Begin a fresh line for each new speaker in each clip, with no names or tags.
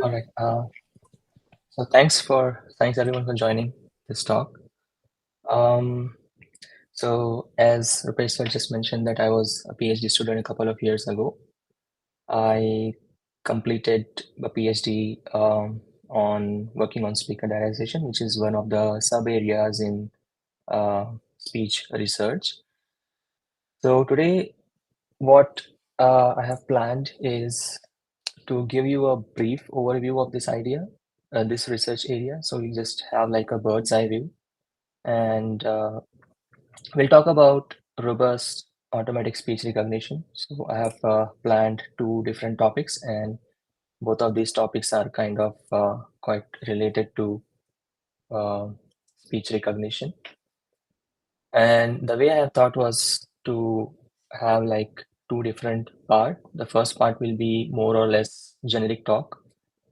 All right. So thanks everyone for joining this talk. Um, so as Rupesh sir just mentioned that I was a PhD student a couple of years ago. I completed a PhD on working on speaker diarization, which is one of the sub areas in uh, speech research. So today, what I have planned is to give you a brief overview of this idea, this research area. So you just have like a bird's eye view, and we'll talk about robust automatic speech recognition. So I have planned two different topics, and both of these topics are kind of quite related to uh, speech recognition. And the way I have thought was to have like two different part. The first part will be more or less generic talk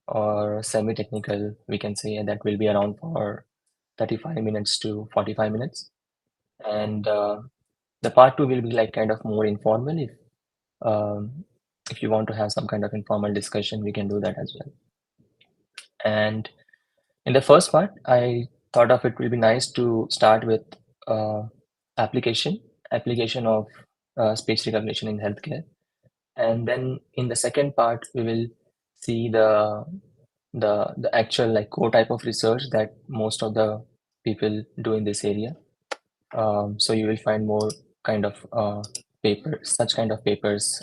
or semi-technical, we can say, and that will be around for 35 minutes to 45 minutes. And the part two will be like kind of more informal. If you want to have some kind of informal discussion, we can do that as well. And in the first part, I thought of it will be nice to start with uh, application of speech recognition in healthcare, and then in the second part, we will see the actual like core type of research that most of the people do in this area. So you will find more kind of such kind of papers,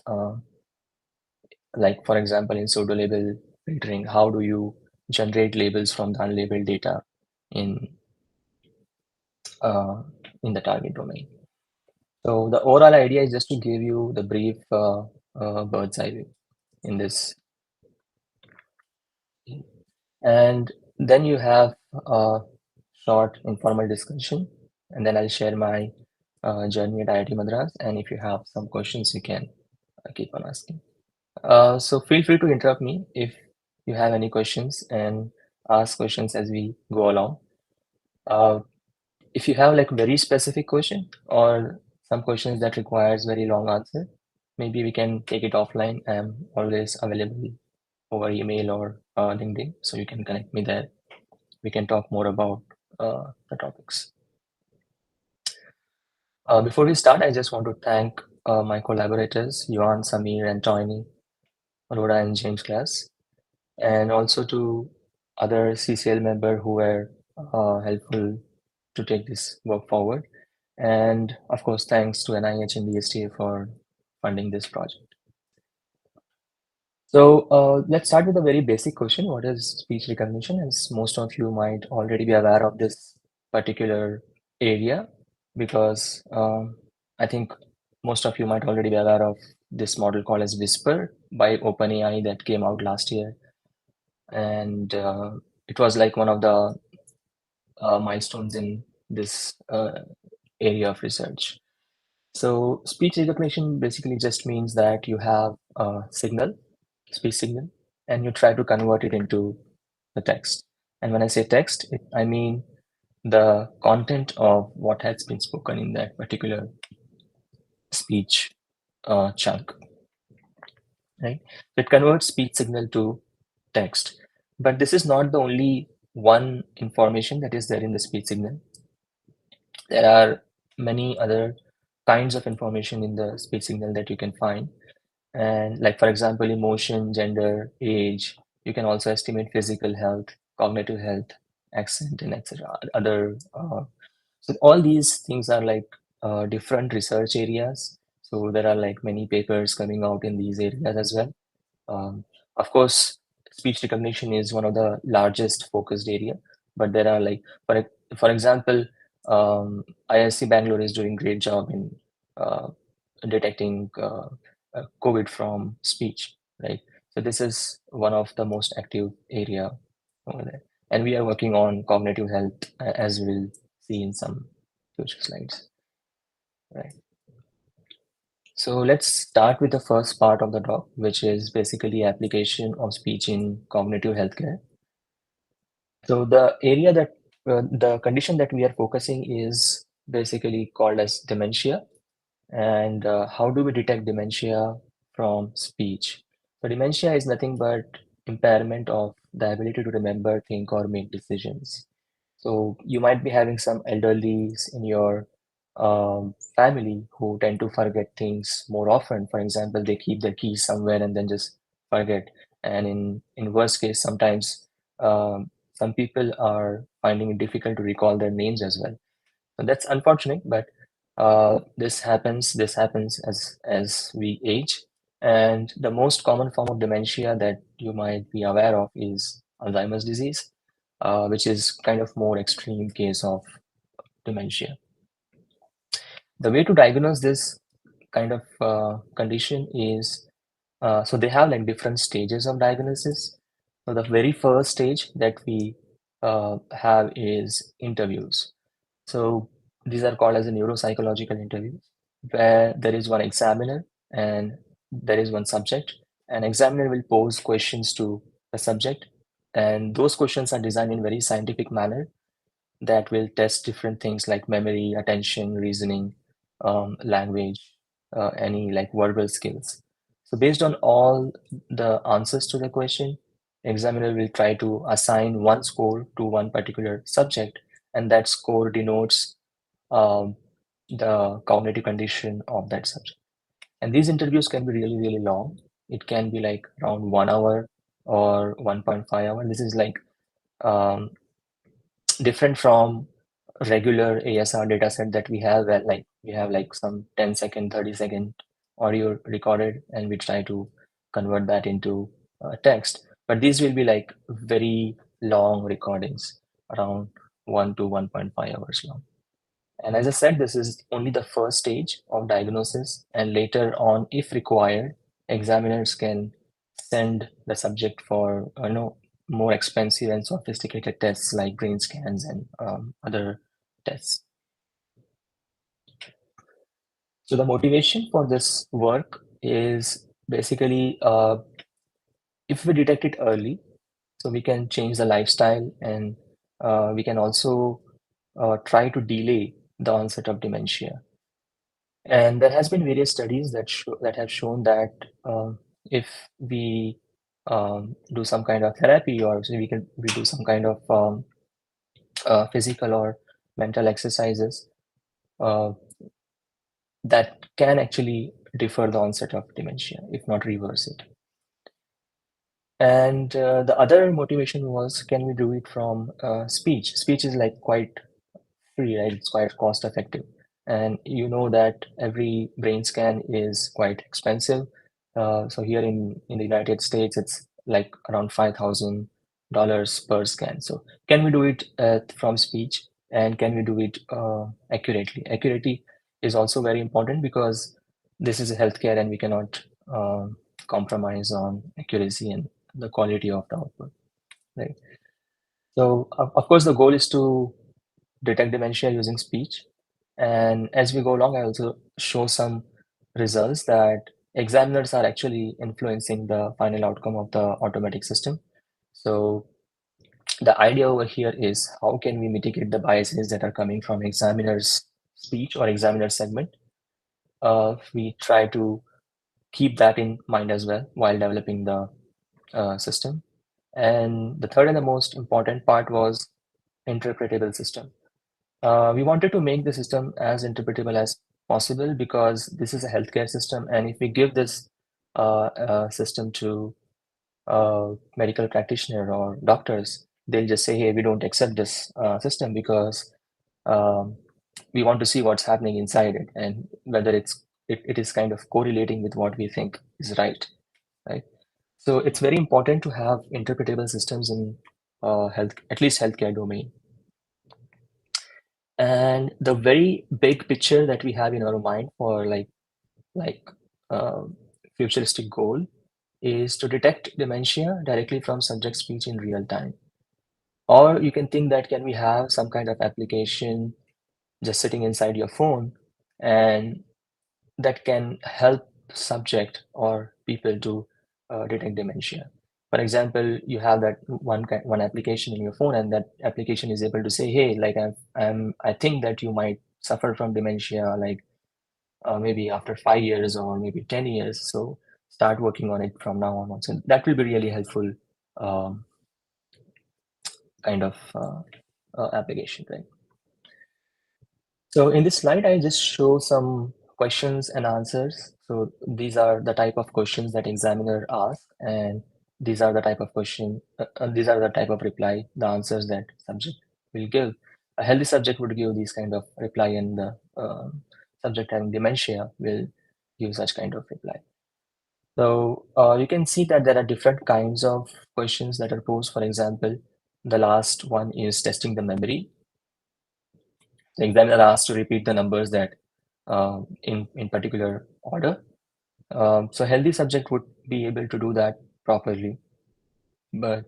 like for example, in pseudo label filtering, how do you generate labels from the unlabeled data in uh, in the target domain. So the overall idea is just to give you the brief bird's eye view in this, and then you have a short informal discussion, and then I'll share my journey at IIT Madras. And if you have some questions, you can keep on asking. So feel free to interrupt me if you have any questions and ask questions as we go along. Uh, if you have like very specific question or some questions that requires very long answer, maybe we can take it offline. I'm always available over email or LinkedIn, so you can connect me there. We can talk more about the topics. Before we start, I just want to thank my collaborators, Yuan, Samir, and Tony, Rhoda, and James Class, and also to other CCL member who were helpful to take this work forward. And of course, thanks to NIH and DSTA for funding this project. So let's start with a very basic question. What is speech recognition? As most of you might already be aware of this particular area, because I think most of you might already be aware of this model called as Whisper by OpenAI that came out last year. And it was like one of the milestones in this area of research. So speech recognition basically just means that you have a signal, speech signal, and you try to convert it into the text. And when I say text, I mean the content of what has been spoken in that particular speech chunk, right? So it converts speech signal to text. But this is not the only one information that is there in the speech signal. There are many other kinds of information in the speech signal that you can find. And like, for example, emotion, gender, age, you can also estimate physical health, cognitive health, accent, and etc. Other, so all these things are like different research areas. So there are like many papers coming out in these areas as well. Of course, speech recognition is one of the largest focused area, but there are like, for example, ISC Bangalore is doing great job in uh, detecting COVID from speech, right? So this is one of the most active area over there. And we are working on cognitive health, as we'll see in some future slides, right? So let's start with the first part of the talk, which is basically application of speech in cognitive healthcare. So the condition that we are focusing is basically called as dementia. And how do we detect dementia from speech? So dementia is nothing but impairment of the ability to remember, think, or make decisions. So you might be having some elderlies in your family who tend to forget things more often. For example, they keep their keys somewhere and then just forget. And in worst case, sometimes some people are finding it difficult to recall their names as well. So that's unfortunate, but this happens. This happens as we age. And the most common form of dementia that you might be aware of is Alzheimer's disease, which is kind of more extreme case of dementia. The way to diagnose this kind of condition is so they have like different stages of diagnosis. So the very first stage that we have is interviews. So these are called as a neuropsychological interviews, where there is one examiner and there is one subject. An examiner will pose questions to the subject, and those questions are designed in very scientific manner that will test different things like memory, attention, reasoning, language, any like verbal skills. So based on all the answers to the question, examiner will try to assign one score to one particular subject, and that score denotes um, the cognitive condition of that subject. And these interviews can be really, really long. It can be like around 1 hour or 1.5 hour. This is like um, different from regular ASR data set that we have, where like we have like some 10-second, 30-second audio recorded, and we try to convert that into text. But these will be like very long recordings, around 1 to 1.5 hours long. And as I said, this is only the first stage of diagnosis, and later on, if required, examiners can send the subject for more expensive and sophisticated tests like brain scans and other tests. So the motivation for this work is basically if we detect it early, so we can change the lifestyle, and we can also try to delay the onset of dementia. And there has been various studies that have shown that if we do some kind of therapy, or so we do some kind of physical or mental exercises, uh, that can actually defer the onset of dementia, if not reverse it. And the other motivation was, can we do it from speech? Speech is like quite free, right? It's quite cost effective. And you know that every brain scan is quite expensive. So here in the United States, it's like around $5,000 per scan. So can we do it from speech, and can we do it accurately? Accuracy is also very important because this is a healthcare, and we cannot compromise on accuracy and the quality of the output, right? So of course, the goal is to detect dementia using speech. And as we go along, I also show some results that examiners are actually influencing the final outcome of the automatic system. So the idea over here is, how can we mitigate the biases that are coming from examiner's speech or examiner segment? We try to keep that in mind as well while developing the system. And the third and the most important part was interpretable system. We wanted to make the system as interpretable as possible because this is a healthcare system, and if we give this system to medical practitioner or doctors, they'll just say, "Hey, we don't accept this system because um, we want to see what's happening inside it and whether it is kind of correlating with what we think is right." Right. So it's very important to have interpretable systems in health, at least healthcare domain. And the very big picture that we have in our mind for like futuristic goal is to detect dementia directly from subject speech in real time. Or you can think that, can we have some kind of application just sitting inside your phone, and that can help subject or people to detect dementia. For example, you have that one application in your phone, and that application is able to say, "Hey, like I think that you might suffer from dementia, like maybe after 5 years or maybe 10 years. So start working on it from now on." So that will be really helpful um, kind of application, right? So in this slide, I just show some questions and answers. So these are the type of questions that examiner asks, and these are the type of these are the type of reply, the answers that subject will give. A healthy subject would give these kind of reply, and the subject having dementia will give such kind of reply. So you can see that there are different kinds of questions that are posed. For example, the last one is testing the memory. The examiner asked to repeat the numbers that in particular order. So healthy subject would be able to do that properly, but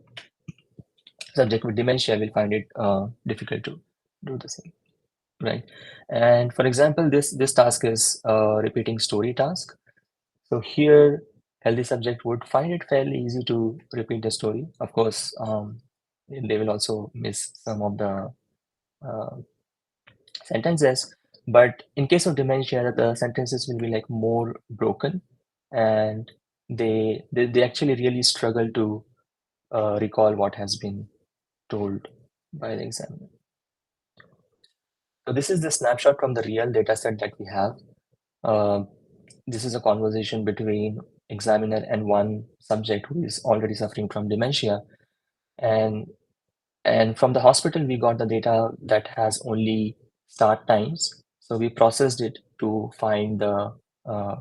subject with dementia will find it difficult to do the same, right? And for example, this task is a repeating story task. So here, healthy subject would find it fairly easy to repeat the story. Of course, they will also miss some of the uh, sentences, but in case of dementia, the sentences will be like more broken, and they actually really struggle to recall what has been told by the examiner. So this is the snapshot from the real data set that we have. Uh, this is a conversation between examiner and one subject who is already suffering from dementia, and from the hospital we got the data that has only start times. So we processed it to find the uh,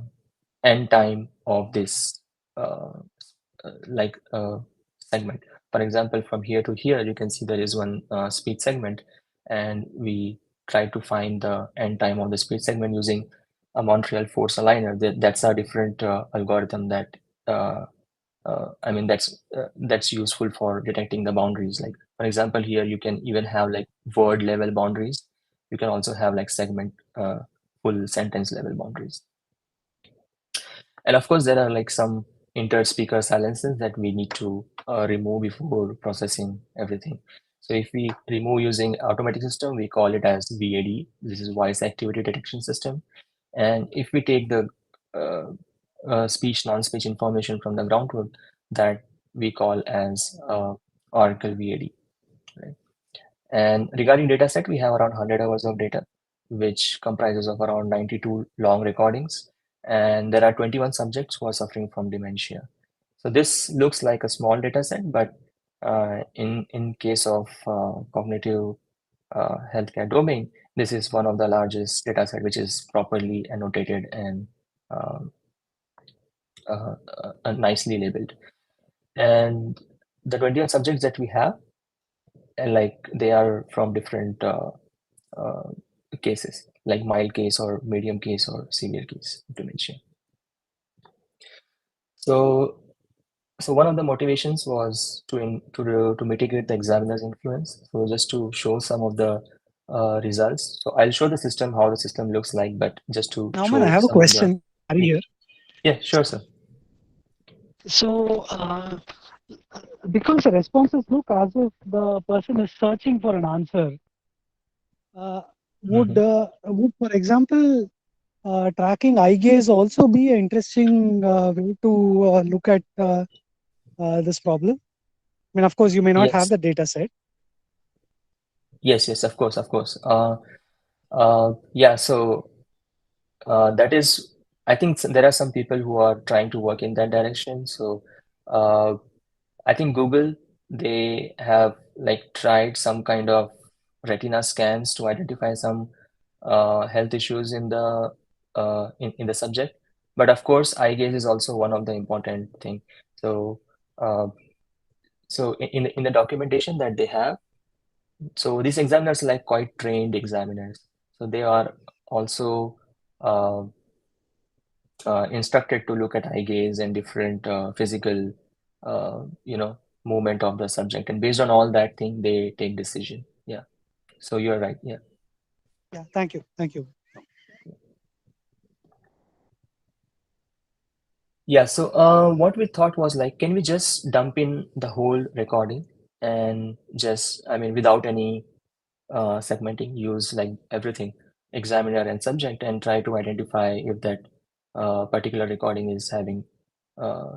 end time of this uh, like segment. For example, from here to here, you can see there is one speech segment, and we try to find the end time of the speech segment using a Montreal force aligner. That's a different algorithm that I mean that's useful for detecting the boundaries. Like for example, here you can even have like word level boundaries. You can also have like segment full sentence level boundaries. And of course, there are like some inter-speaker silences that we need to remove before processing everything. So if we remove using automatic system, we call it as VAD. This is voice activity detection system. And if we take the speech, non-speech information from the ground truth, that we call as Oracle VAD. Right? And regarding data set, we have around 100 hours of data, which comprises of around 92 long recordings. And there are 21 subjects who are suffering from dementia. So this looks like a small data set, but in case of cognitive healthcare domain, this is one of the largest data set which is properly annotated and um, nicely labeled. And the 21 subjects that we have, and like they are from different uh, cases, like mild case or medium case or severe case dementia. So, so one of the motivations was to mitigate the examiner's influence. So just to show some of the results. So I'll show the system how the system looks like, but just to
Nauman, I
show
have a
some of the
question. Are you here?
yeah, sure, sir.
So, because the responses look as if the person is searching for an answer, uh,
Mhm.
would, for example, tracking eye gaze also be an interesting way to look at this problem? I mean, of course, you may not have
Yes,
the data set.
yes, of course, of course. Yeah, so that is, I think there are some people who are trying to work in that direction. So uh, I think Google, they have like tried some kind of retina scans to identify some health issues in the in the subject. But of course, eye gaze is also one of the important thing. So uh, so in the documentation that they have, so these examiners are like quite trained examiners. So they are also uh, instructed to look at eye gaze and different physical, movement of the subject, and based on all that thing, they take decision. Yeah. So you're right. Yeah.
Yeah, thank you. Thank you.
Yeah. So what we thought was like, can we just dump in the whole recording and just, I mean, without any segmenting, use like everything, examiner and subject, and try to identify if that particular recording is having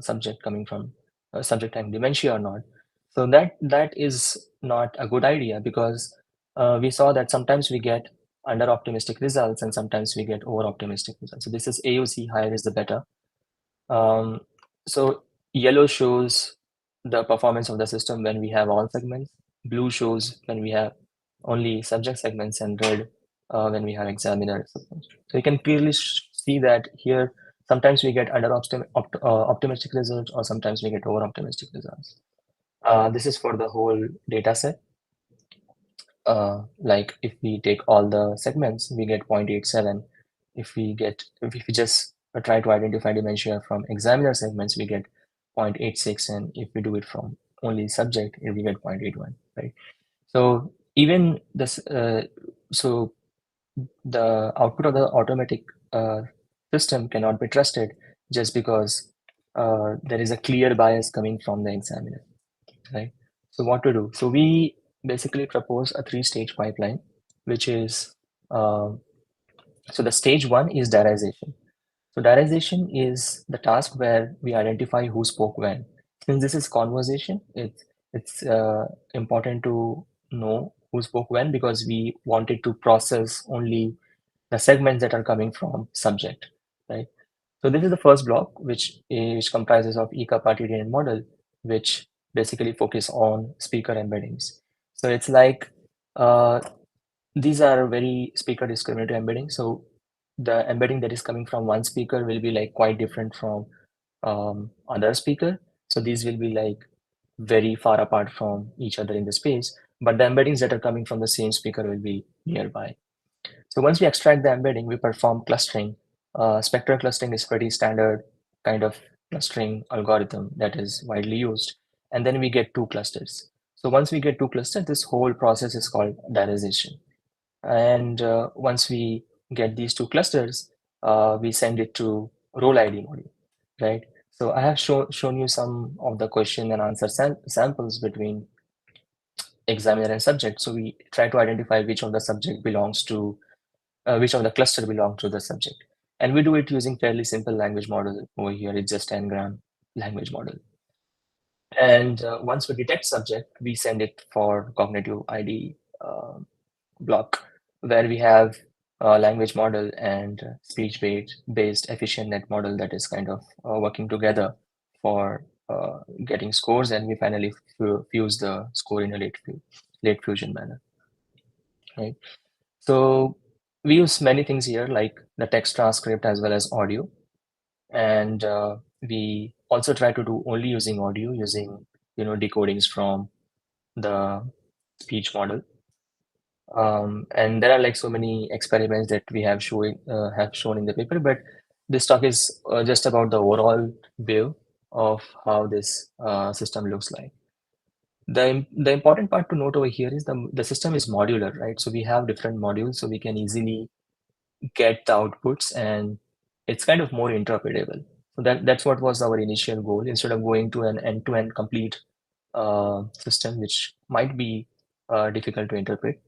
subject coming from subject having dementia or not. So that is not a good idea because we saw that sometimes we get under optimistic results and sometimes we get over optimistic results. So this is AUC, higher is the better. Um, so yellow shows the performance of the system when we have all segments. Blue shows when we have only subject segments, and red when we have examiner segments. So you can clearly see that here sometimes we get under optimistic results or sometimes we get over optimistic results. This is for the whole data set. Like if we take all the segments, we get 0.87. If we just try to identify dementia from examiner segments, we get 0.86, and if we do it from only subject, we get 0.81, right? So even this, so the output of the automatic system cannot be trusted just because there is a clear bias coming from the examiner, right? So what to do? So we basically propose a three-stage pipeline, which is so the stage one is diarization. So diarization is the task where we identify who spoke when. Since this is conversation, it's important to know who spoke when because we wanted to process only the segments that are coming from subject, right? So this is the first block, which comprises of ECA-partition model, which basically focus on speaker embeddings. So it's like uh, these are very speaker discriminative embedding. So the embedding that is coming from one speaker will be like quite different from other speaker. So these will be like very far apart from each other in the space, but the embeddings that are coming from the same speaker will be nearby. So once we extract the embedding, we perform clustering. Spectral clustering is pretty standard kind of clustering algorithm that is widely used. And then we get two clusters. So once we get two clusters, this whole process is called diarization. And once we get these two clusters, we send it to role ID module, right? So I have shown you some of the question and answer samples between examiner and subject. So we try to identify which of the subject belongs to which of the cluster belong to the subject. And we do it using fairly simple language model over here. It's just 10-gram language model. And once we detect subject, we send it for cognitive ID block, where we have a language model and speech-based efficient net model that is kind of working together for getting scores, and we finally fuse the score in a late fusion manner, right? So we use many things here, like the text transcript as well as audio. And we also try to do only using audio, using decodings from the speech model. And there are like so many experiments that we have shown in the paper, but this talk is just about the overall view of how this system looks like. The important part to note over here is the system is modular, right? So we have different modules, so we can easily get the outputs, and it's kind of more interoperable. So that's what was our initial goal. Instead of going to an end-to-end complete system, which might be difficult to interpret,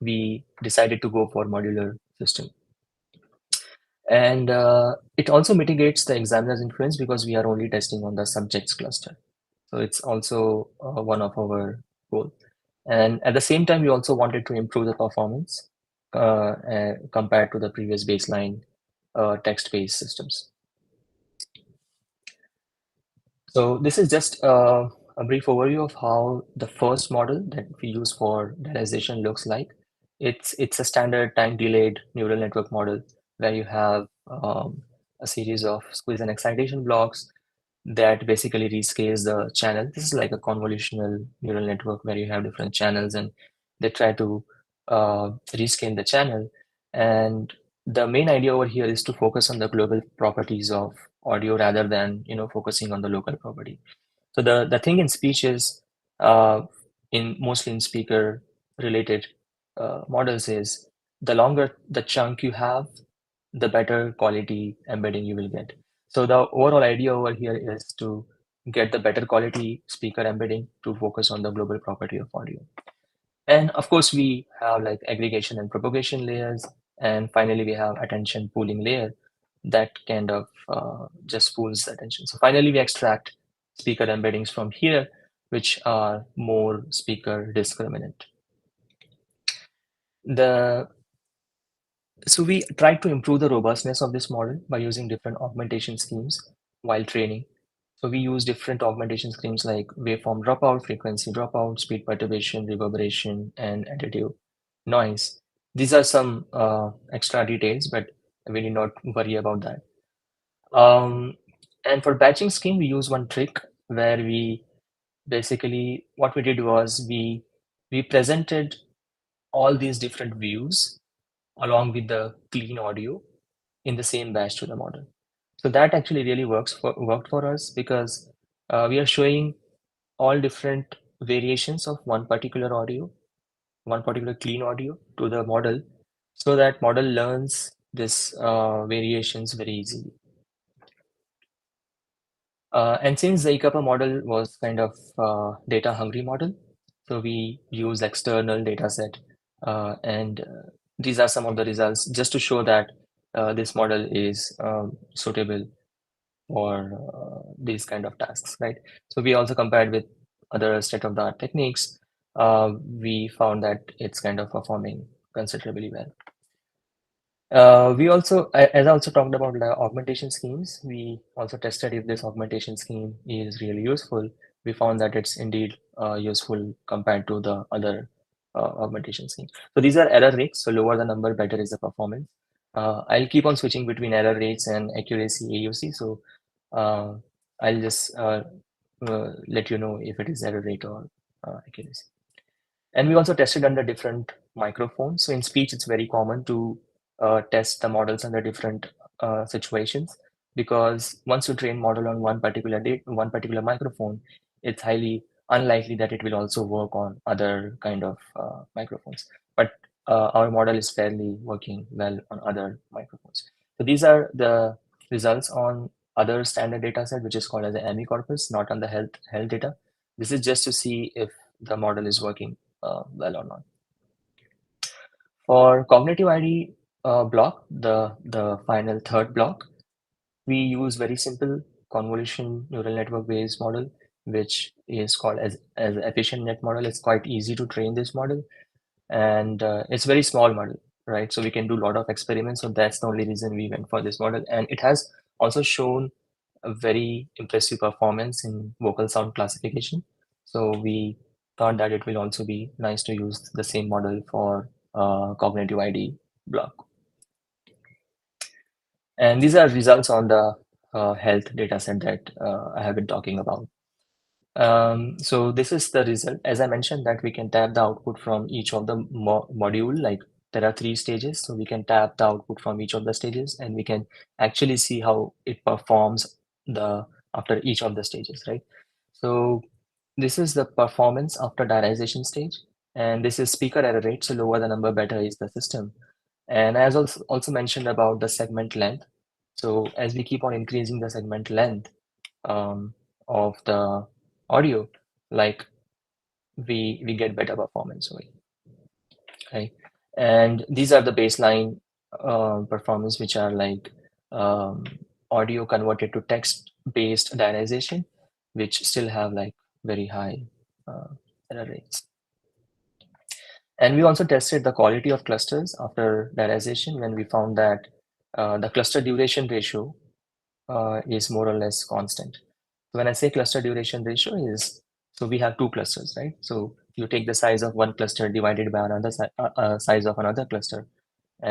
we decided to go for modular system. And it also mitigates the examiner's influence because we are only testing on the subjects cluster. So it's also one of our goal. And at the same time, we also wanted to improve the performance compared to the previous baseline text-based systems. So this is just a brief overview of how the first model that we use for diarization looks like. It's a standard time-delayed neural network model where you have a series of squeeze and excitation blocks that basically rescales the channel. This is like a convolutional neural network where you have different channels and they try to rescale the channel. And the main idea over here is to focus on the global properties of audio rather than focusing on the local property. So the thing in speech is in mostly in speaker related models is the longer the chunk you have, the better quality embedding you will get. So the overall idea over here is to get the better quality speaker embedding to focus on the global property of audio. And of course, we have like aggregation and propagation layers. And finally, we have attention pooling layer that kind of just pools the attention. So finally, we extract speaker embeddings from here. which are more speaker discriminant. The So we tried to improve the robustness of this model by using different augmentation schemes while training. So we use different augmentation schemes like waveform dropout, frequency dropout, speed perturbation, reverberation, and additive noise. These are some extra details, but we need not worry about that. And for batching scheme, we use one trick where we basically what we did was we presented all these different views along with the clean audio in the same batch to the model. So that actually really worked for us because we are showing all different variations of one particular audio, one particular clean audio to the model, so that model learns this variations very easily. And since the eCuppa model was kind of data hungry model, so we use external data set, and these are some of the results just to show that this model is suitable for these kind of tasks, right? So we also compared with other state-of-the-art techniques. We found that it's kind of performing considerably well. We also, as I also talked about the augmentation schemes, we also tested if this augmentation scheme is really useful. We found that it's indeed useful compared to the other augmentation schemes. So these are error rates. So lower the number, better is the performance. I'll keep on switching between error rates and accuracy AUC. So uh, I'll just let you know if it is error rate or accuracy. And we also tested under different microphones. So in speech, it's very common to test the models under different situations because once you train model on one particular microphone, it's highly unlikely that it will also work on other kind of microphones. But our model is fairly working well on other microphones. So these are the results on other standard data set, which is called as the AMI corpus, not on the health data. This is just to see if the model is working well or not. For cognitive ID block, the final third block, we use very simple convolution neural network based model, which is called as efficient net model. It's quite easy to train this model, and it's very small model, right? So we can do a lot of experiments. So that's the only reason we went for this model, and it has also shown a very impressive performance in vocal sound classification. So we thought that it will also be nice to use the same model for cognitive ID block. And these are results on the health data set that I have been talking about. So this is the result. As I mentioned that we can tap the output from each of the module, like there are 3 stages. So we can tap the output from each of the stages and we can actually see how it performs after each of the stages, right? So this is the performance after diarization stage. And this is speaker error rate. So lower the number, better is the system. And as also mentioned about the segment length. So as we keep on increasing the segment length, of the audio, like we get better performance, right? And these are the baseline performance, which are like um, audio converted to text based diarization, which still have like very high uh, error rates. And we also tested the quality of clusters after diarization when we found that the cluster duration ratio is more or less constant. So when I say cluster duration ratio is, so we have 2 clusters, right? So you take the size of one cluster divided by another size of another cluster.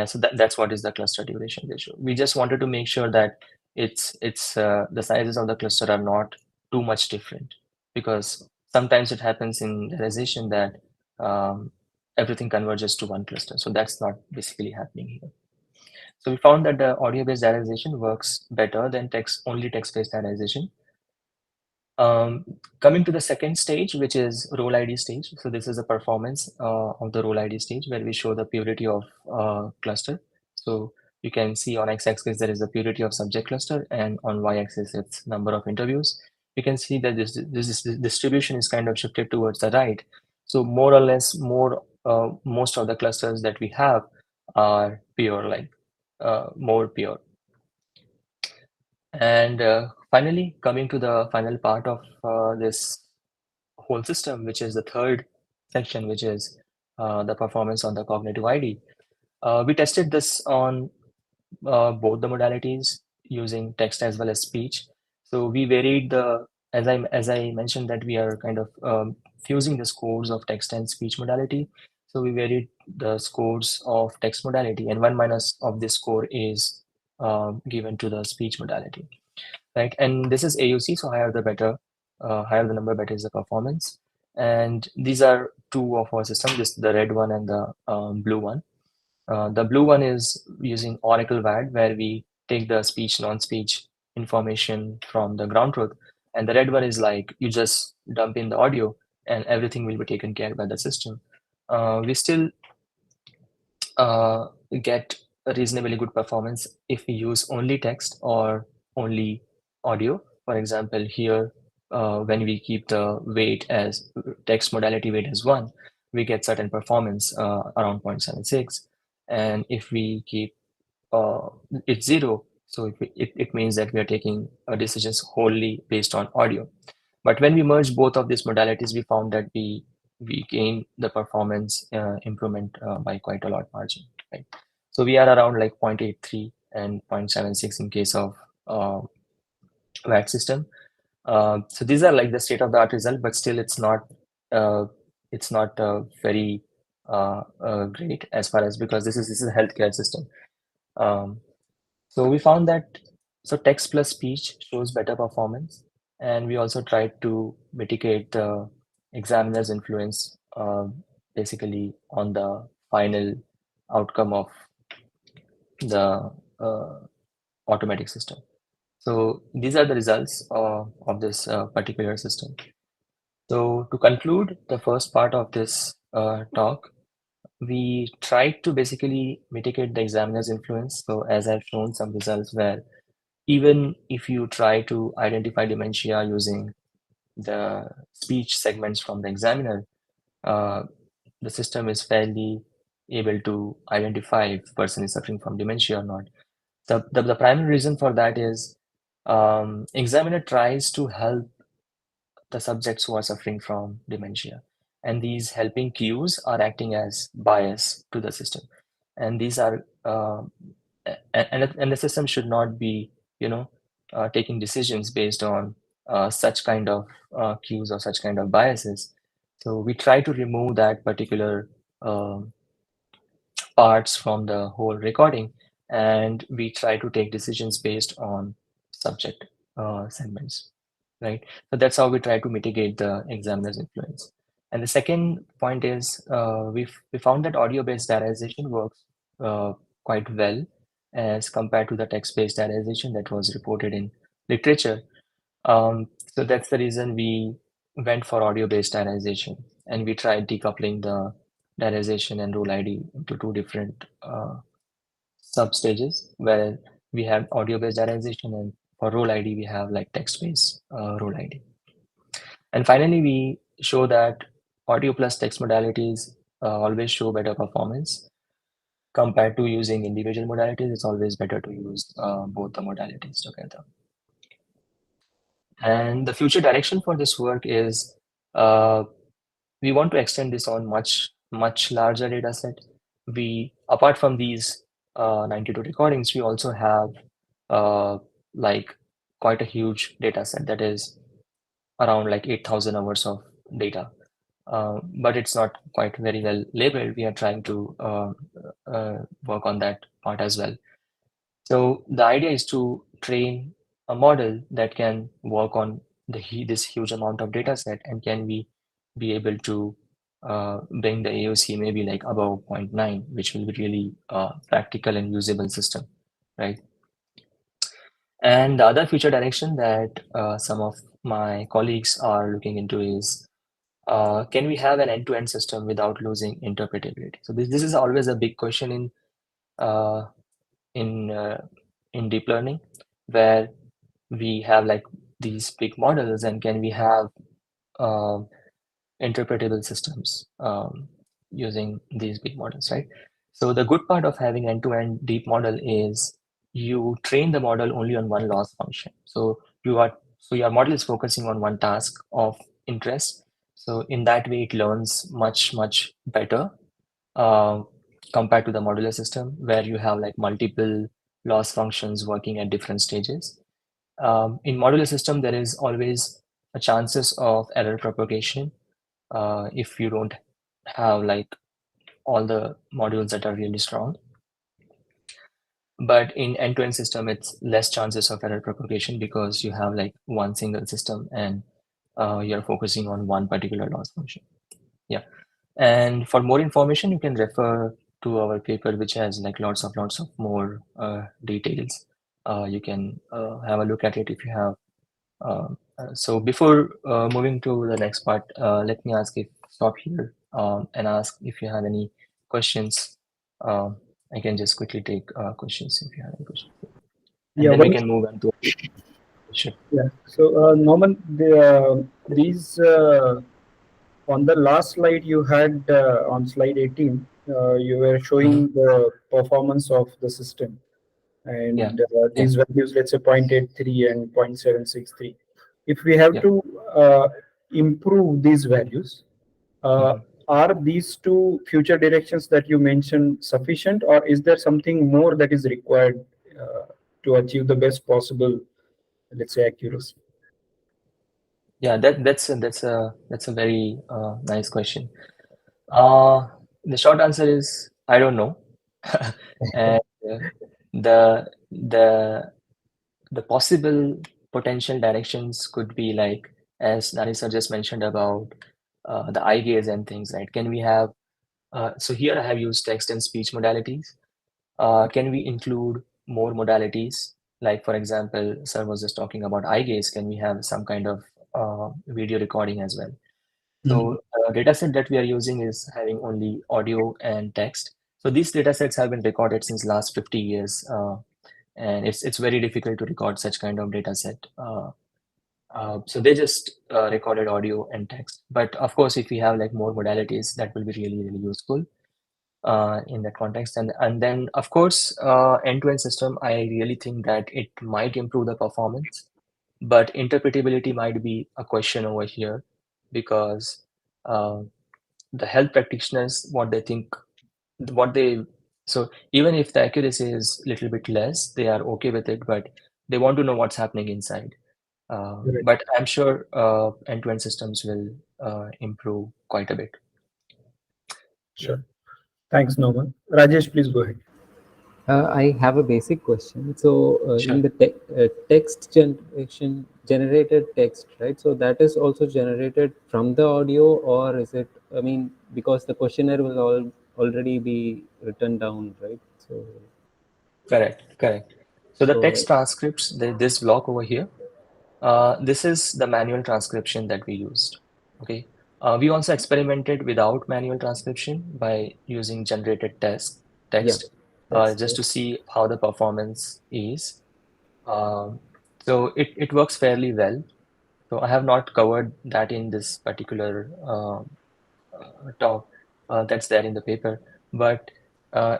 So that's what is the cluster duration ratio. We just wanted to make sure that it's the sizes of the cluster are not too much different because sometimes it happens in realization that um, everything converges to one cluster. So that's not basically happening here. So we found that the audio-based diarization works better than only text-based diarization. Um, Coming to the second stage, which is role ID stage. So this is a performance of the role ID stage where we show the purity of cluster. So you can see on x-axis there is the purity of subject cluster, and on y-axis it's number of interviews. You can see that this distribution is kind of shifted towards the right. So more or less, most of the clusters that we have are pure, like more pure. And finally, coming to the final part of this whole system, which is the third section, which is the performance on the cognitive ID. We tested this on both the modalities using text as well as speech. So we varied as I mentioned that we are kind of fusing the scores of text and speech modality. So we varied the scores of text modality, and 1 minus of this score is given to the speech modality, right? And this is AUC, so higher the number, better is the performance. And these are two of our systems, this the red one and the blue one. The blue one is using Oracle VAD, where we take the speech, non-speech information from the ground truth. And the red one is like you just dump in the audio and everything will be taken care by the system. We still uh, get a reasonably good performance if we use only text or only audio. For example, here, when we keep the weight as text modality weight as 1, we get certain performance around 0.76. And if we keep uh, it 0, so it means that we are taking decisions wholly based on audio. But when we merge both of these modalities, we found that we gain the performance improvement by quite a lot margin, right? So we are around like 0.83 and 0.76 in case of uh, VAT system. So these are like the state of the art result, but still uh, it's not very great as far as, because this is a healthcare system. Um, so we found that text plus speech shows better performance, and we also tried to mitigate the examiner's influence basically on the final outcome of the automatic system. So these are the results of this particular system. So to conclude the first part of this talk, we tried to basically mitigate the examiner's influence. So as I've shown some results where even if you try to identify dementia using the speech segments from the examiner, uh, the system is fairly able to identify if person is suffering from dementia or not. The primary reason for that is examiner tries to help the subjects who are suffering from dementia, and these helping cues are acting as bias to the system, and these are and the system should not be, you know, taking decisions based on such kind of cues or such kind of biases. So we try to remove that particular um parts from the whole recording, and we try to take decisions based on subject segments, right? So that's how we try to mitigate the examiner's influence. And the second point is we found that audio-based diarization works uh, quite well as compared to the text-based diarization that was reported in literature. So that's the reason we went for audio-based diarization, and we tried decoupling the diarization and role ID into two different sub-stages, where we have audio-based diarization, and for role ID we have like text-based role ID. And finally, we show that audio plus text modalities always show better performance compared to using individual modalities. It's always better to use both the modalities together. And the future direction for this work is uh, we want to extend this on much larger data set. We, apart from these 92 recordings, we also have uh, like quite a huge data set that is around like 8,000 hours of data. But it's not quite very well labeled. We are trying to work on that part as well. So the idea is to train a model that can work on this huge amount of data set, and can we be able to bring the AOC maybe like above zero point 0.9, which will be really practical and usable system, right? And the other future direction that some of my colleagues are looking into is can we have an end-to-end system without losing interpretability? So this is always a big question uh, in uh, in deep learning, where we have like these big models, and can we have um interpretable systems using these big models, right? So the good part of having end-to-end deep model is you train the model only on one loss function. So your model is focusing on one task of interest. So in that way, it learns much better uh, compared to the modular system where you have like multiple loss functions working at different stages. In modular system, there is always a chances of error propagation if you don't have like all the modules that are really strong. But in end-to-end system, it's less chances of error propagation because you have like one single system and you're focusing on one particular loss function. Yeah. And for more information, you can refer to our paper, which has like lots of more details. You can have a look at it if you have. So before moving to the next part, let me ask if stop here and ask if you have any questions. Um, I can just quickly take questions if you have any questions, and
Yeah,
then we
one.
can move on to question.
Yeah. So, Norman, these on the last slide you had on slide 18, you were
Hmm.
showing the performance of the system,
Yeah,
and
yeah,
these values, let's say 0.83 and 0.763. If we have
yeah.
to uh, improve these values, uh,
Hmm.
are these two future directions that you mentioned sufficient, or is there something more that is required to achieve the best possible, let's say, accuracy?
Yeah, that's a very nice question. Uh, the short answer is I don't know. And the the the possible potential directions could be like, as Narisa just mentioned about the eye gaze and things, right? Can we have so here I have used text and speech modalities. Can we include more modalities? Like for example, sir was just talking about eye gaze. Can we have some kind of video recording as well?
Mhm.
So data set that we are using is having only audio and text. So these data sets have been recorded since last 50 years, and it's very difficult to record such kind of data set. So they just recorded audio and text. But of course, if we have like more modalities, that will be really useful in that context. And then of course, end-to-end system, I really think that it might improve the performance, but interpretability might be a question over here because uh, the health practitioners, what they think, what they, so even if the accuracy is a little bit less, they are okay with it, but they want to know what's happening inside.
Right.
But I'm sure end-to-end systems will improve quite a bit. Yeah,
Sure. Thanks, Norman. Rajesh, please go ahead.
I have a basic question. So, in
sure.
the text generation, generated text, right? So that is also generated from the audio, or is it? I mean, because the questionnaire will already be written down, right?
Correct. So the
So
text transcripts, this block over here, this is the manual transcription that we used. Okay. We also experimented without manual transcription by using generated
yeah,
text
that's
just
there.
to see how the performance is. Um, so it works fairly well. So I have not covered that in this particular talk that's there in the paper, but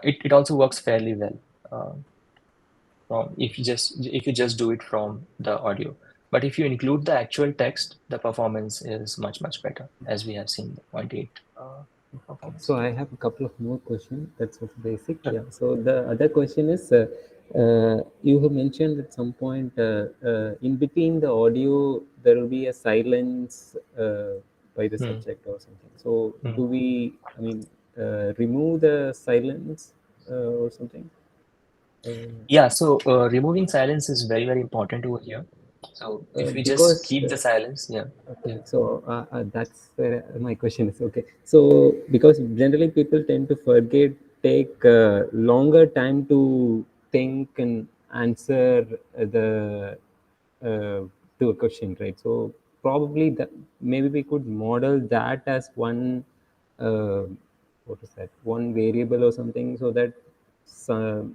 it also works fairly well. From if you just do it from the audio. But if you include the actual text, the performance is much better, as we have seen the point 0.8
So
performance.
I have a couple of more questions. That's also basic.
Sure.
Yeah. So the other question is, you have mentioned at some point in between the audio there will be a silence by the
Hmm.
subject or something. So
Hmm.
do we? I mean, remove the silence or something? Uh,
Yeah, so removing silence is very important over here. So if we just
because
keep the silence, yeah,
okay,
yeah.
so that's where my question is. Okay, so because generally people tend to forget, take longer time to think and answer uh, to a question, right? So probably that maybe we could model that as one uh, what is that? One variable or something, so that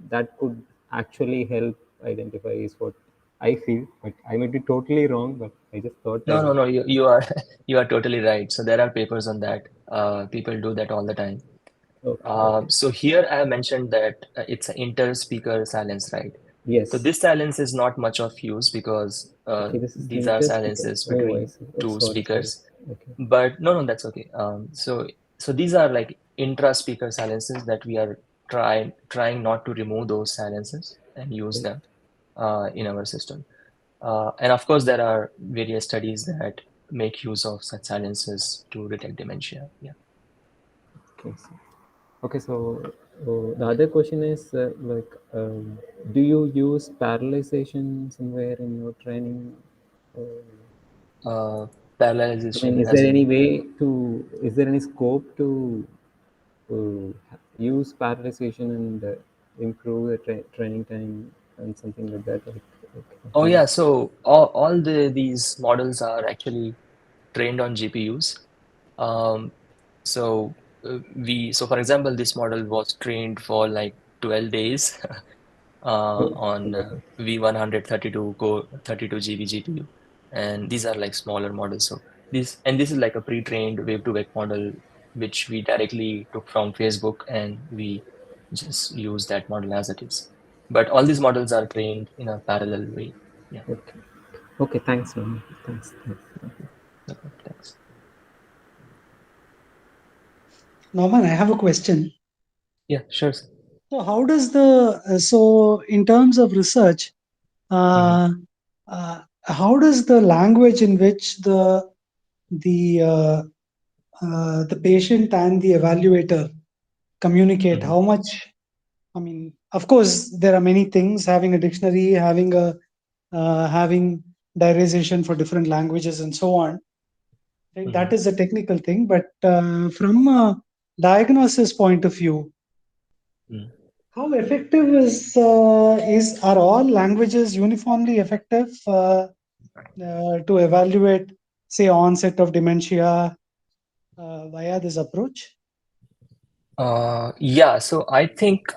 that could actually help identify is what I feel, but I may be totally wrong. But I just thought I would.
No, you are you are totally right. So there are papers on that. People do that all the time.
Okay, okay.
So here I have mentioned that it's an inter-speaker silence, right? So
Yes.
this silence is not much of use because
Okay, this is
these are
inter speaker.
silences
Oh, I
between
see. Oh,
two
sorry, sorry.
speakers.
Okay.
But no, that's okay. So these are like intra-speaker silences that we are trying not to remove those silences and use
Okay.
them in our system. And of course, there are various studies that make use of such silences to detect dementia. Yeah.
Okay. Okay, so the other question is do you use parallelization somewhere in your training?
Uh,
I mean,
Parallelization
is
as
there any
in,
way to, is there any scope to use parallelization and improve the training time and something like that?
oh
How?
yeah, so all these models are actually trained on GPUs. Um, so so for example, this model was trained for like 12 days
Oh,
on
okay.
V132 Core 32 GB GPU, and these are like smaller models. So this is like a pre-trained wave-to-wake model which we directly took from Facebook, and we just use that model as it is. But all these models are trained in a parallel way. Yeah.
Okay. Okay, thanks, man. Thanks.
Okay. Okay. Thanks.
Norman, I have a question.
Yeah. Sure. Sir.
So, how does in terms of research,
Mhm.
how does the language in which the the patient and the evaluator communicate,
Mhm.
how much? I mean, of course, there are many things. Having a dictionary, having diarization for different languages, and so on. Right? That
Mhm.
is a technical thing, but from a diagnosis point of view,
Mhm.
how effective is are all languages uniformly effective to evaluate, say, onset of dementia via this approach?
Yeah, so I think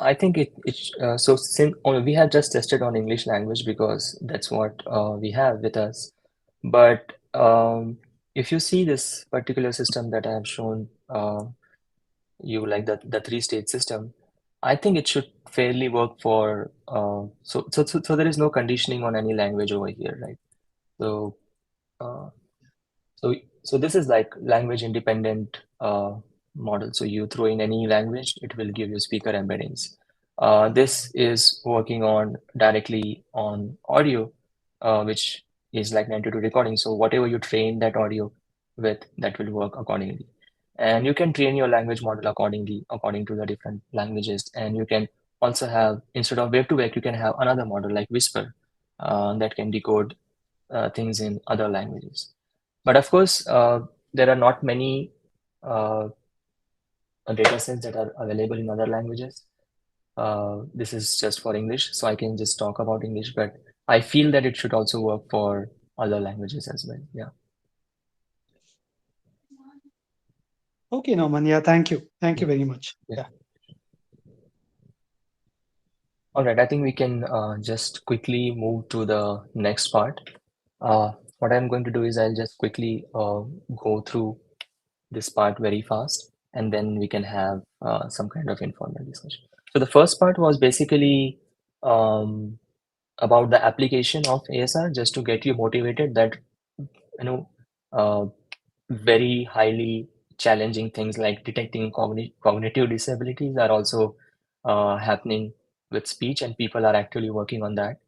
so since we have just tested on English language because that's what we have with us. But if you see this particular system that I have shown you, like the three-stage system, I think it should fairly work for so there is no conditioning on any language over here, right? So uh, so, so this is like language independent model. So you throw in any language, it will give you speaker embeddings. This is working on directly on audio, which is like 92 recording. So whatever you train that audio with, that will work accordingly. And you can train your language model accordingly, according to the different languages. And you can also have, instead of wave to wake, you can have another model like Whisper that can decode things in other languages. But of course, there are not many uh, data sets that are available in other languages. This is just for English, so I can just talk about English, but I feel that it should also work for other languages as well. Yeah.
Okay, Norman. Yeah, thank you. Thank you
Yeah.
very much.
Yeah.
Yeah.
All right. I think we can just quickly move to the next part. What I'm going to do is I'll just quickly go through this part very fast, and then we can have some kind of informal discussion. So the first part was basically um, about the application of ASR, just to get you motivated that you know uh, very highly challenging things like detecting cognitive disabilities are also happening with speech, and people are actually working on that.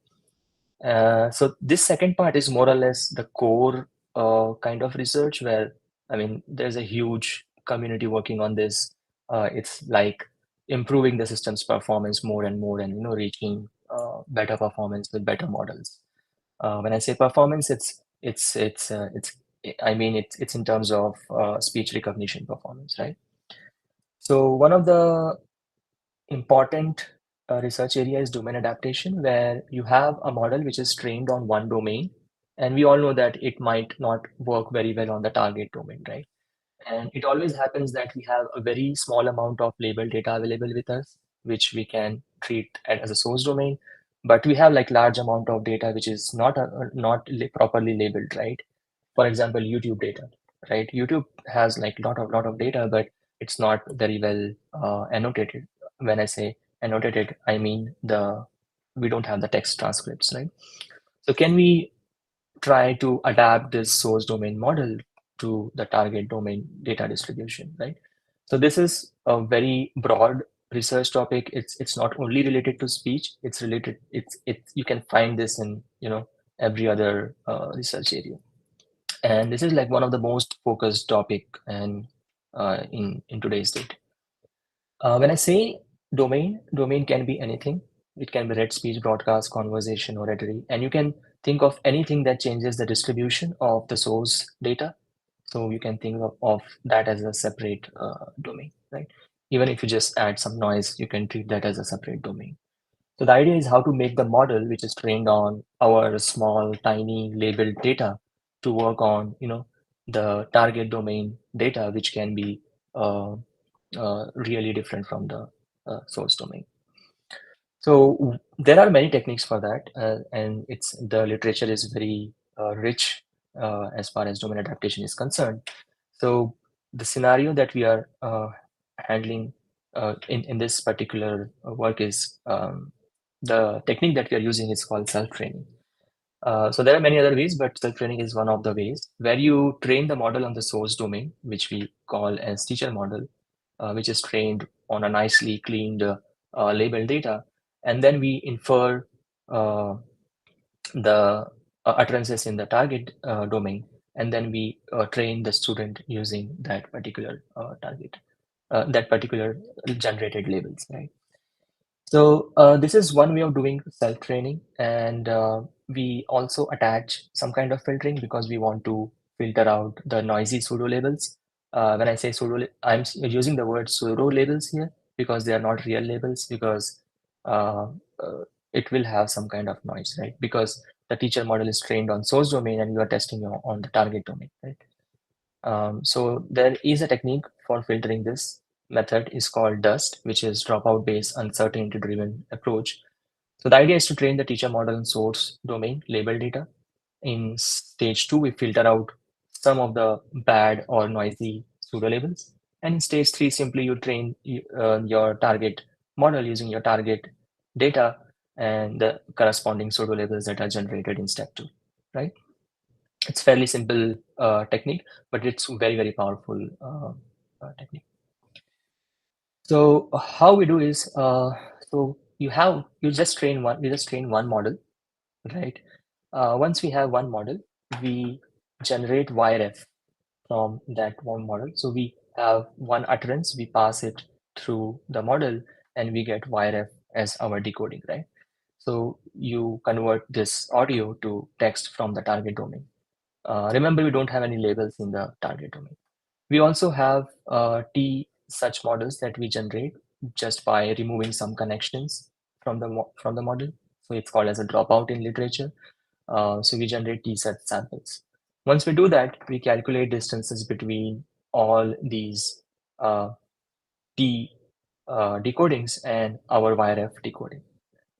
So this second part is more or less the core kind of research where, I mean, there's a huge community working on this. It's like improving the system's performance more and more, and reaching better performance with better models. When I say performance, it's I mean it's in terms of speech recognition performance, right? So one of the important research area is domain adaptation, where you have a model which is trained on one domain, and we all know that it might not work very well on the target domain, right? And it always happens that we have a very small amount of labeled data available with us, which we can treat as a source domain. But we have like large amount of data which is not properly labeled, right? For example, YouTube data, right? YouTube has like lot of data, but it's not very well annotated. When I say annotated, I mean we don't have the text transcripts, right? So can we try to adapt this source domain model to the target domain data distribution, right? So this is a very broad research topic. It's not only related to speech. It's related. It's you can find this in every other research area, and this is like one of the most focused topic and in today's date. When I say domain can be anything. It can be read speech, broadcast, conversation, oratory, and you can think of anything that changes the distribution of the source data. So you can think of that as a separate domain, right? Even if you just add some noise, you can treat that as a separate domain. So the idea is how to make the model, which is trained on our small, tiny labeled data, to work on, the target domain data, which can be really different from the source domain. So there are many techniques for that, and the literature is very rich as far as domain adaptation is concerned. So the scenario that we are handling in this particular work is the technique that we are using is called self-training. So there are many other ways, but self-training is one of the ways where you train the model on the source domain, which we call as teacher model, which is trained on a nicely cleaned labeled data. And then we infer the utterances in the target domain, and then we train the student using that particular that particular generated labels, right? So this is one way of doing self-training, and we also attach some kind of filtering because we want to filter out the noisy pseudo labels. When I say pseudo, I'm using the word pseudo labels here because they are not real labels, because uh, uh, it will have some kind of noise, right? Because the teacher model is trained on source domain and you are testing on the target domain, right? So there is a technique for filtering this. Method is called DUST, which is dropout based uncertainty driven approach. So the idea is to train the teacher model in source domain label data. In stage 2, we filter out some of the bad or noisy pseudo labels. And in stage 3, simply you train your target model using your target data and the corresponding pseudo labels that are generated in step 2, right? It's fairly simple technique, but it's very, very powerful technique. So how we do is, so you just train one model, right? Once we have one model, we generate YRF from that one model. So we have one utterance, we pass it through the model, and we get YRF as our decoding, right? So you convert this audio to text from the target domain. Remember, we don't have any labels in the target domain. We also have T such models that we generate just by removing some connections from the model. So it's called as a dropout in literature. So we generate T such samples. Once we do that, we calculate distances between all these T decodings and our YRF decoding.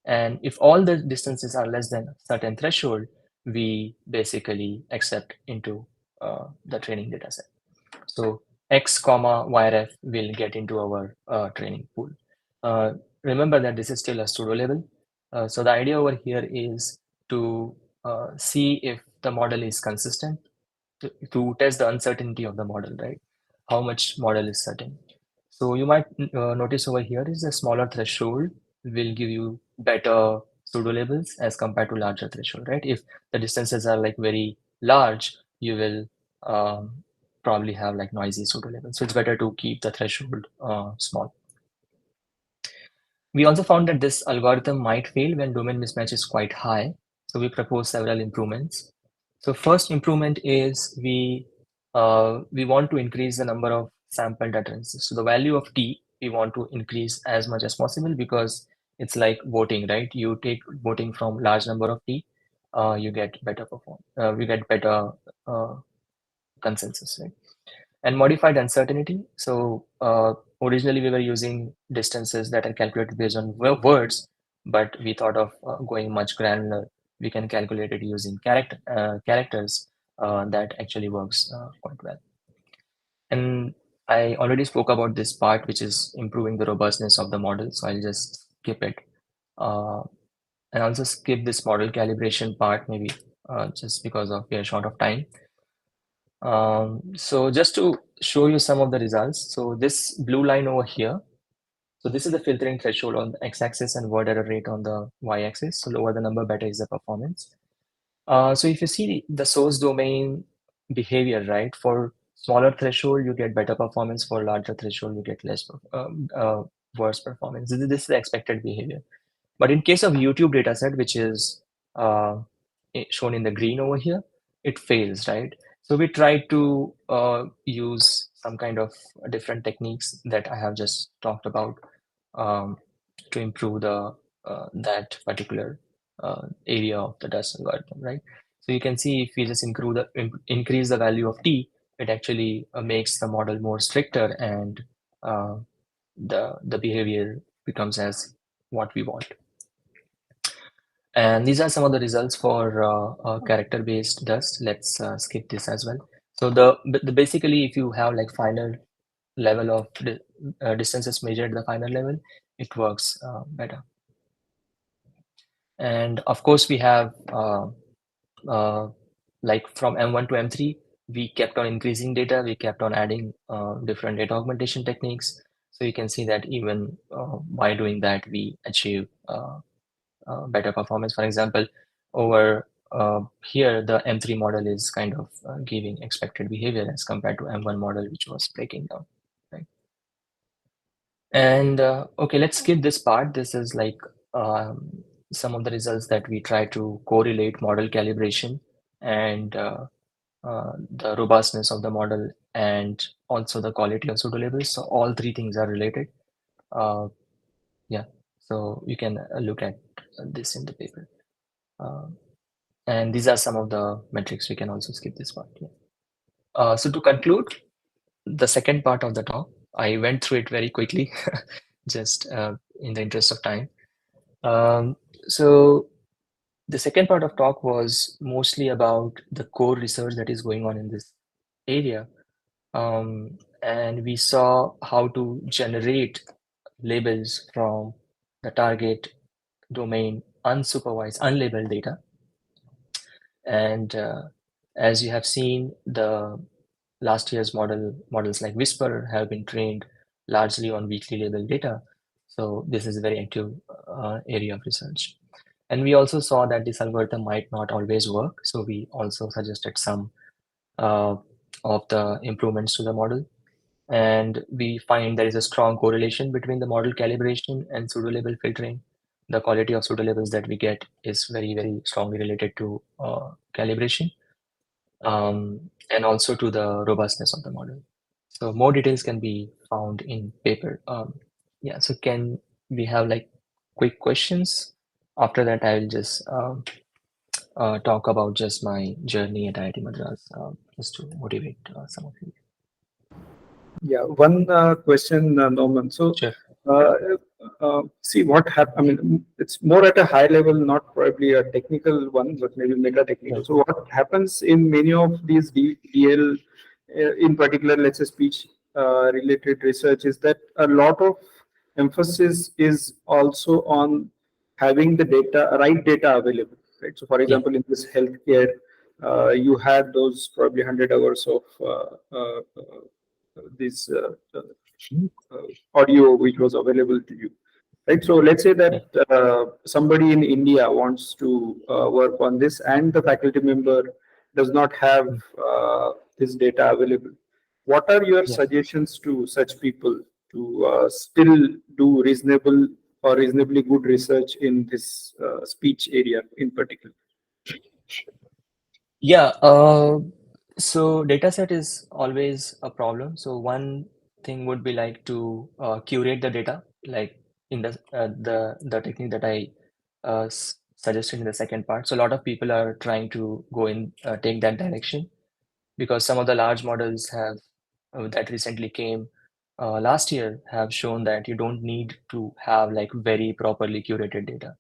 And if all the distances are less than a certain threshold, we basically accept into the training data set. So X comma YRF will get into our training pool. Remember that this is still a pseudo level. So the idea over here is to see if the model is consistent, to test the uncertainty of the model, right? How much model is certain. So you might notice over here is a smaller threshold will give you better pseudo labels as compared to larger threshold, right? If the distances are like very large, you will probably have like noisy pseudo labels. So it's better to keep the threshold small. We also found that this algorithm might fail when domain mismatch is quite high. So we propose several improvements. So first improvement is we want to increase the number of sampled utterances. So the value of T we want to increase as much as possible because it's like voting, right? You take voting from large number of T, you get better we get better consensus, right? And modified uncertainty. So originally we were using distances that are calculated based on words, but we thought of going much granular. We can calculate it using characters. That actually works quite well. And I already spoke about this part, which is improving the robustness of the model. So I'll just skip it. And also skip this model calibration part, maybe just because we are short of time. So just to show you some of the results, so this blue line over here, so this is the filtering threshold on the x-axis and word error rate on the y-axis. So lower the number, better is the performance. So if you see the source domain behavior, right, for smaller threshold, you get better performance. For larger threshold, you get worse performance. This is the expected behavior. But in case of YouTube dataset, which is shown in the green over here, it fails, right? So we try to use some kind of different techniques that I have just talked about um, to improve the that particular area of the dust algorithm, right? So you can see if we just increase the value of t, it actually makes the model more stricter, and uh, the behavior becomes as what we want. And these are some of the results for character-based dust. Let's skip this as well. So basically, if you have like final level of distances measured at the final level, it works better. And of course, we have like from M1 to M3, we kept on increasing data. We kept on adding different data augmentation techniques. So you can see that even by doing that, we achieve better performance. For example, over here, the M3 model is kind of giving expected behavior as compared to M1 model, which was breaking down, right? And okay, let's skip this part. This is like some of the results that we try to correlate model calibration and the robustness of the model and also the quality of pseudo labels. So all three things are related. Yeah, so you can look at this in the paper. And these are some of the metrics. We can also skip this part. Yeah. So to conclude the second part of the talk, I went through it very quickly, just in the interest of time. So the second part of talk was mostly about the core research that is going on in this area. And we saw how to generate labels from the target domain unsupervised, unlabeled data. And as you have seen, the last year's models like Whisper have been trained largely on weakly labeled data. So this is a very active area of research. And we also saw that this algorithm might not always work. So we also suggested some of the improvements to the model. And we find there is a strong correlation between the model calibration and pseudo-label filtering. The quality of pseudo-labels that we get is very, very strongly related to calibration, and also to the robustness of the model. So more details can be found in paper. Yeah, so can we have like quick questions? After that, I will just talk about just my journey at IIT Madras, just to motivate some of you.
Yeah, one question, Nauman. So,
Sure.
see what happened. I mean, it's more at a high level, not probably a technical one, but maybe meta technical.
Yeah.
So, what happens in many of these DL, in particular, let's say speech related research, is that a lot of emphasis is also on having the data, right data available, right? So, for
Yeah.
example, in this healthcare, you had those probably 100 hours of this audio which was available to you, right? So let's say
Yeah.
that somebody in India wants to work on this, and the faculty member does not have this data available. What are your
Yeah.
suggestions to such people to still do reasonable or reasonably good research in this speech area in particular?
Yeah, so dataset is always a problem. So one thing would be like to curate the data, like in the technique that I suggested in the second part. So a lot of people are trying to go in take that direction, because some of the large models have that recently came last year have shown that you don't need to have like very properly curated data.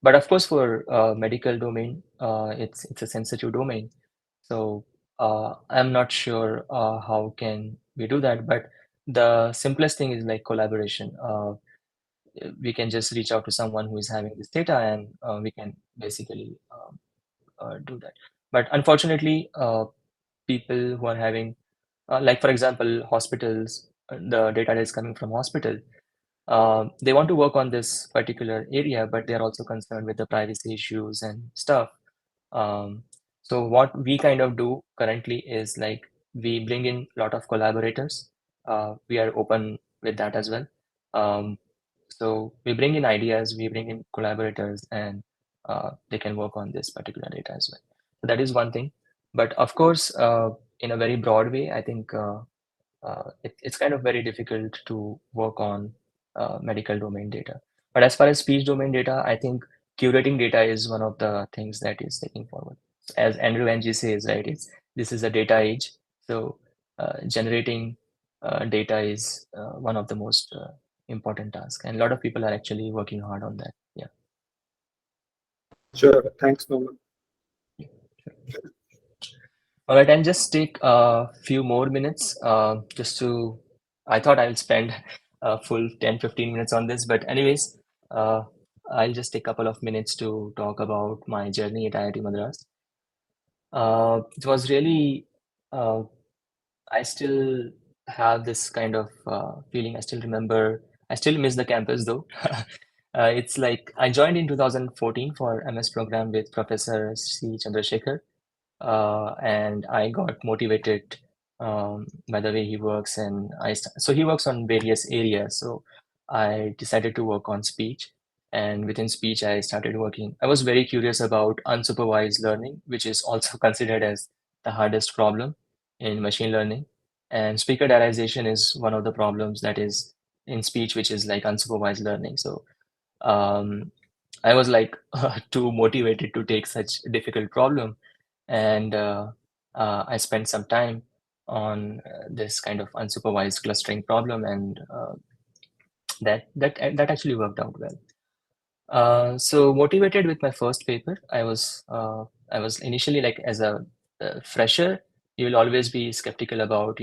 But of course, for medical domain, it's a sensitive domain. So I'm not sure how can we do that, but the simplest thing is like collaboration. We can just reach out to someone who is having this data, and we can basically do that. But unfortunately, people who are having, like for example, hospitals, the data is coming from hospital. They want to work on this particular area, but they're also concerned with the privacy issues and stuff. Um, so what we kind of do currently is like we bring in a lot of collaborators. We are open with that as well. So we bring in ideas, we bring in collaborators, and they can work on this particular data as well. So that is one thing. But of course, in a very broad way, I think it's kind of very difficult to work on medical domain data. But as far as speech domain data, I think curating data is one of the things that is taking forward. As Andrew Ng says, right, this is a data age. So generating data is one of the most important tasks, and a lot of people are actually working hard on that. Yeah.
Sure. Thanks, Nauman.
All right, and just take a few more minutes just to, I thought I'll spend a full 10-15 minutes on this, but anyways, I'll just take a couple of minutes to talk about my journey at IIT Madras. It was really, I still have this kind of feeling. I still remember, I still miss the campus though. It's like I joined in 2014 for MS program with Professor C. Chandrasekhar, and I got motivated by the way he works, and so he works on various areas. So I decided to work on speech, and within speech, I started working. I was very curious about unsupervised learning, which is also considered as the hardest problem in machine learning. And speaker diarization is one of the problems that is in speech, which is like unsupervised learning. So um, I was like too motivated to take such a difficult problem, and I spent some time on this kind of unsupervised clustering problem, and that actually worked out well. So motivated with my first paper, I was initially like as a fresher, you will always be skeptical about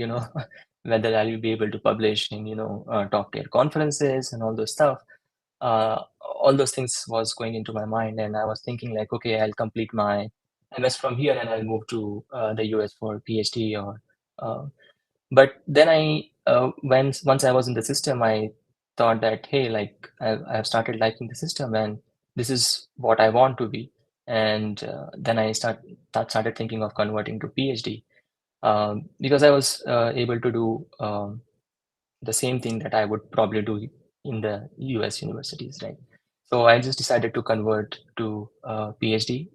whether I'll be able to publish in top tier conferences and all those stuff. All those things was going into my mind, and I was thinking like, okay, I'll complete my MS from here and I'll move to the US for PhD or uh, but then once I was in the system, I thought that, hey, like I've started liking the system and this is what I want to be. And then I started thinking of converting to PhD because I was able to do the same thing that I would probably do in the US universities, right? So I just decided to convert to PhD.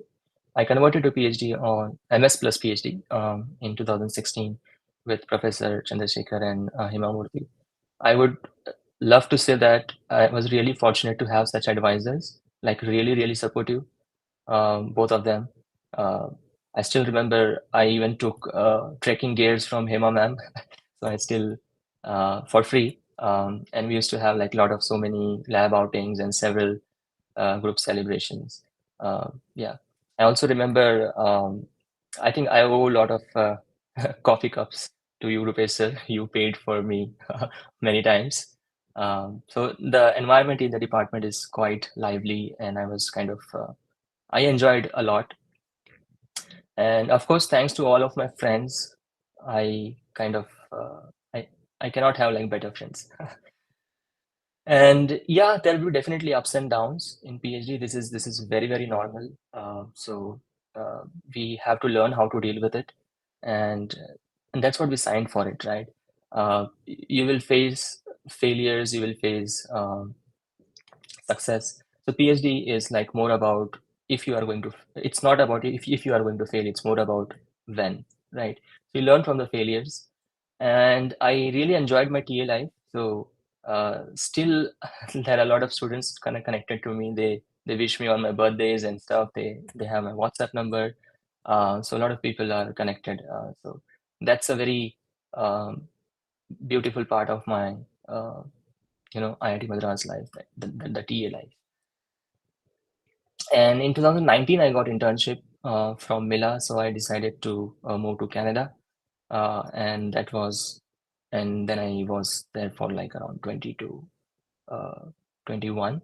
I converted to PhD on MS plus PhD in 2016 with Professor Chandrasekhar and Himamurthy. I would love to say that I was really fortunate to have such advisors, like really, really supportive, both of them. Uh, I still remember I even took trekking gears from Hema ma'am, so I still for free. And we used to have like a lot of so many lab outings and several group celebrations. Yeah, I also remember. I think I owe a lot of coffee cups to you, Rupesh sir. You paid for me many times. So the environment in the department is quite lively, and I was kind of I enjoyed a lot. And of course, thanks to all of my friends, I kind of I cannot have like better friends. And yeah, there will be definitely ups and downs in PhD. This is very, very normal. So we have to learn how to deal with it, and and that's what we signed for it, right? You will face failures, you will face success. So PhD is like more about if you are going to, it's not about if you are going to fail, it's more about when, right? So you learn from the failures. And I really enjoyed my TA life. So still there are a lot of students kind of connected to me. They wish me on my birthdays and stuff. They have my WhatsApp number. So a lot of people are connected. So that's a very beautiful part of my IIT Madras life, the TA life. And in 2019, I got internship from Mila, so I decided to move to Canada, and and then I was there for like around 22, 21.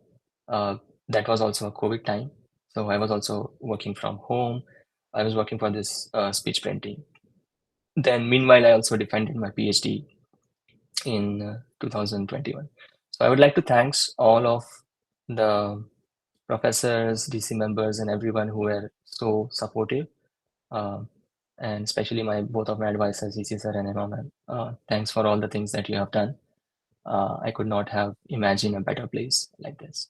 Uh, that was also a COVID time, so I was also working from home. I was working for this speech printing. then meanwhile, I also defended my PhD in 2021. So I would like to thanks all of the professors, DC members, and everyone who were so supportive, and especially both of my advisors, DC sir and Nauman. Thanks for all the things that you have done. I could not have imagined a better place like this.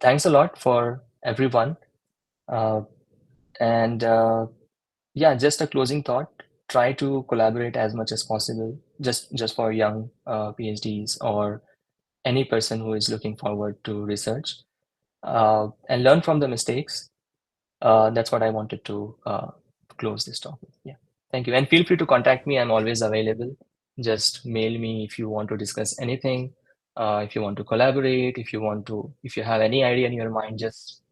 Thanks a lot for everyone. And yeah, just a closing thought. Try to collaborate as much as possible, just for young PhDs or any person who is looking forward to research, and learn from the mistakes. That's what I wanted to close this talk with. Yeah, thank you, and feel free to contact me. I'm always available. Just mail me if you want to discuss anything, if you want to collaborate, if you have any idea in your mind, just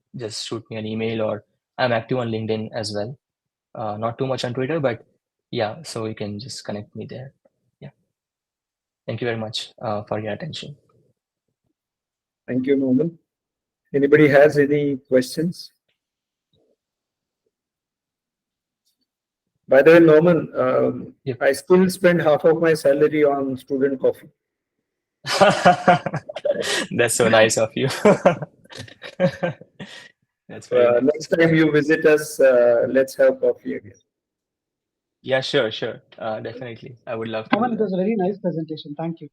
shoot me an email, or I'm active on LinkedIn as well. Not too much on Twitter, but yeah, so you can just connect me there. Yeah. Thank you very much for your attention.
Thank you, Nauman. Anybody has any questions? By the way, Nauman,
Yep.
I still spend half of my salary on student coffee.
That's so nice of you. That's very nice.
Next time you visit us, let's have coffee again.
Yeah, sure. Definitely. I would love to do
Nauman, it was
that.
a very nice presentation. Thank you.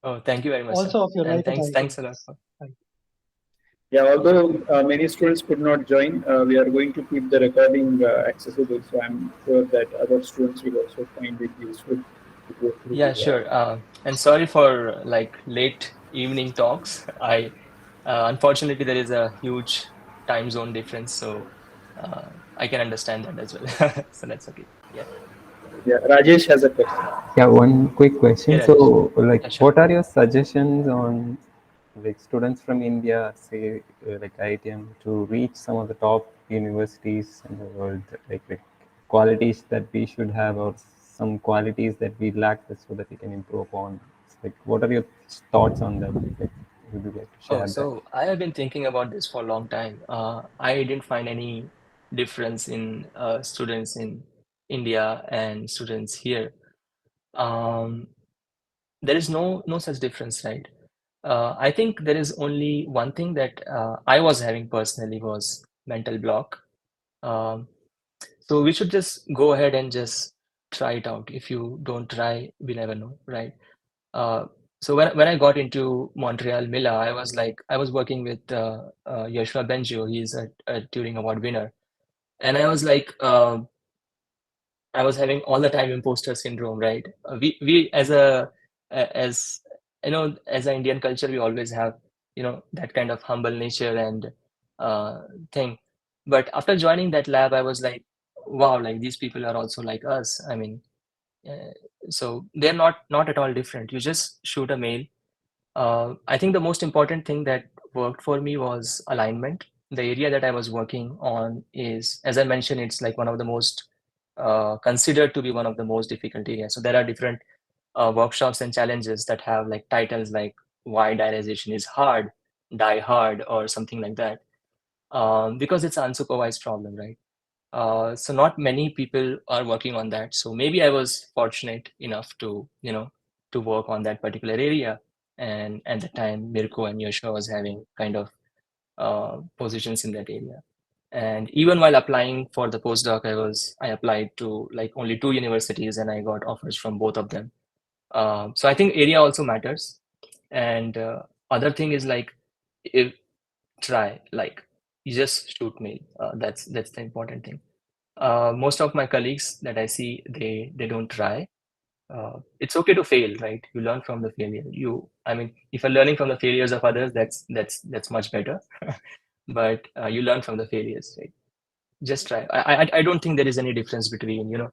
Oh, thank you very much, sir.
Also of your
And
right at
thanks a lot for.
Yeah, although many students could not join, we are going to keep the recording accessible. So I'm sure that other students will also find it useful to go through.
Yeah, sure. And sorry for like late evening talks. I unfortunately there is a huge time zone difference, so I can understand that as well. So that's okay. Yeah.
Yeah, Rajesh has a question.
Yeah, one quick question.
Yeah,
So, like,
yeah, sure.
what are your suggestions on like students from India, say like IITM, to reach some of the top universities in the world? Like qualities that we should have, or some qualities that we lack, so that we can improve on. Like, what are your thoughts on that? Like, would you like to
Oh,
share that?
so I have been thinking about this for a long time. I didn't find any difference in students in India and students here. Um, there is no such difference, right? I think there is only one thing that I was having personally was mental block. Um, so we should just go ahead and just try it out. If you don't try, we never know, right? Uh, so when I got into Montreal Mila, I was working with Yoshua Benjo. He's a Turing Award winner, and I was having all the time imposter syndrome, right? We as as an Indian culture, we always have that kind of humble nature and thing. But after joining that lab, I was like, wow, like these people are also like us. I mean, uh, so they're not at all different. You just shoot a mail. I think the most important thing that worked for me was alignment. The area that I was working on is, as I mentioned, it's like one of the most considered to be one of the most difficult areas. So there are different workshops and challenges that have like titles like "Why Diarization is Hard," "Die Hard," or something like that, because it's an unsupervised problem, right? So not many people are working on that. So maybe I was fortunate enough to, to work on that particular area. And at the time, Mirko and Yoshua was having kind of positions in that area. And even while applying for the postdoc, I applied to like only 2 universities and I got offers from both of them. So I think area also matters. And other thing is like, if try, like you just shoot mail. That's the important thing. Most of my colleagues that I see, they don't try. It's okay to fail, right? You learn from the failure. I mean, if you're learning from the failures of others, that's much better. But you learn from the failures, right? Just try. I don't think there is any difference between,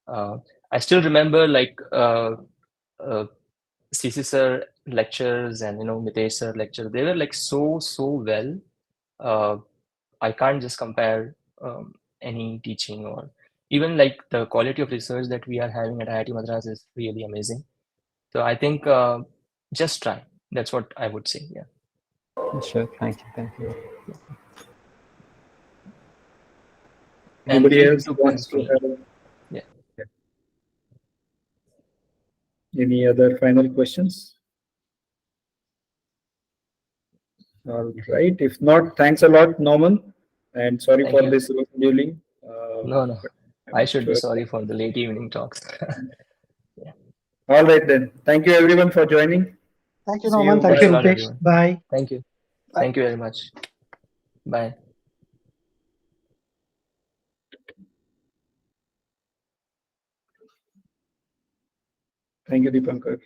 I still remember like CC sir lectures and Mitesh sir lectures. They were like so well. Uh, I can't just compare any teaching, or even like the quality of research that we are having at IIT Madras is really amazing. So I think just try. That's what I would say. Yeah.
Sure. Thank you. Thank you.
And
Anybody
feel free
else
to
wants
connect
to
me.
have? Any other final questions? All right. If not, thanks a lot, Norman, and sorry
Thank
for
you.
this rescheduling.
No.
But
I
I'm
should be
sure.
sorry for the late evening talks.
All right then. Thank you everyone for joining.
Thank you,
See
Nauman.
you.
Thank
Thanks
you,
a
Bye.
lot,
Rupesh.
everyone.
Bye.
Thank you.
Bye.
Thank you very much. Bye.
Thank you, Deepankar.